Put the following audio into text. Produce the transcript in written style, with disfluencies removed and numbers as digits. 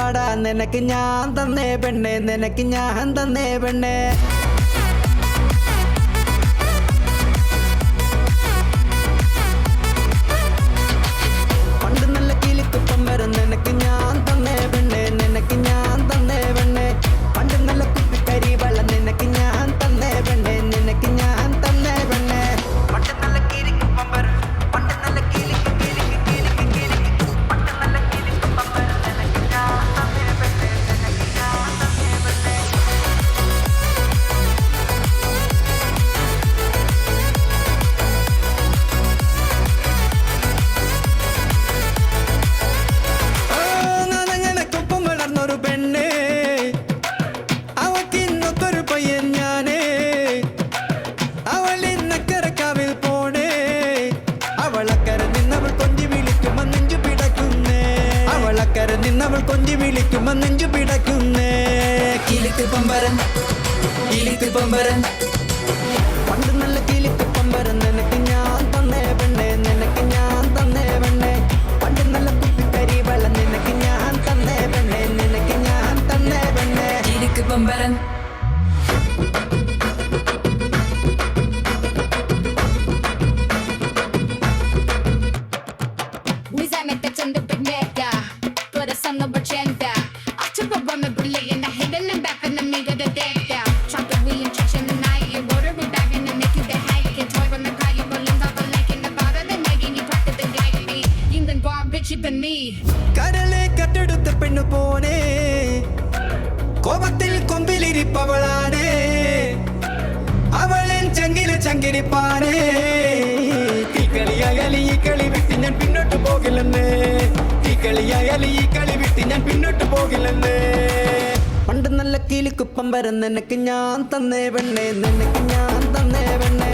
പാടാ നിനക്ക് ഞാൻ തന്നേ പെണ്ണെ നിനക്ക് ഞാൻ തന്നേ പെണ്ണെ പണ്ട് നല്ല കിലുക്കുപ്പം വരും നിനക്ക് ഞാൻ തന്നേ പെണ്ണെ നിനക്ക് ഞാൻ തന്നേ പെണ്ണെ പണ്ട് നല്ല കുപ്പിക്കരി വെള്ളം നിനക്ക് ഞാൻ തന്നേ പെണ്ണെ നിനക്ക് ഞാൻ തന്നേ പെണ്ണെ പണ്ട് നല്ല കിലുക്കുപ്പം വരും പണ്ട് നല്ല കിലുക്ക് കിലുക്ക് കിലുക്ക് കിലുക്ക് പണ്ട് നല്ല കിലുക്കുപ്പം വരും നിനക്ക് ഞാൻ തന്നേ പെണ്ണെ നിനക്ക് ഞാൻ തന്നേ പെണ്ണെ നാനങ്ങനക്കൊപ്പം വളർന്നൊരു പെണ്ണേ അവക്കിന്നൊത്തൊരു പയ്യൻ ഞാനേ അവൾ ഇന്നക്കരക്കാവിൽ പോണേ അവളക്കര നിന്നവൾ കൊഞ്ചി വിളിക്കുമ്പോ നെഞ്ചു പിടക്കുന്നേ അവളക്കര നിന്നവൾ കൊഞ്ചി വിളിക്കുമ്പോ നെഞ്ചു പിടക്കുന്നേ കിലുക്ക് പമ്പരൻ പണ്ട് നല്ല കിലുക്ക് പമ്പരൻ നിനക്ക് ഞാൻ തന്നേ പെണ്ണെ നിനക്ക് ഞാൻ തന്നേ പെണ്ണെ പണ്ട് നല്ല കുപ്പിക്കരി വെള്ളം നിനക്ക് ഞാൻ തന്നേ പെണ്ണെ നിനക്ക് ഞാൻ തന്നേ പെണ്ണെ കിലുക്ക് പമ്പരൻ Mi sa mette c'ende per netta Tu adesso hanno bacenta Accio problemi brilliant I hit in the back and the meat of the deck down Chop the wheel and touch in the night You water we dive in and make you the hike And toy when the car you balloons off the lake In the bottom the neck and you practice the gag me England bar bitch you the knee കരളെ കട്ടെടുത്ത പെണ്ണു പോനേ കോപത്തിൽ കൊമ്പിലിരിപ്പവളാണേ അവളൻ ചങ്കില് ചങ്കിരിപ്പാനേ ഈ കളിയായാലും ഈ കളി വിട്ട് ഞാൻ പിന്നോട്ട് പോകില്ലെന്നേ ഈ കളിയായാലും ഈ കളി വിട്ട് ഞാൻ പിന്നോട്ട് പോകില്ലെന്നേ പണ്ട് നല്ല കിലുക്കുപ്പം വരും നിനക്ക് ഞാൻ തന്നേ പെണ്ണെ നിനക്ക് ഞാൻ തന്നേ പെണ്ണെ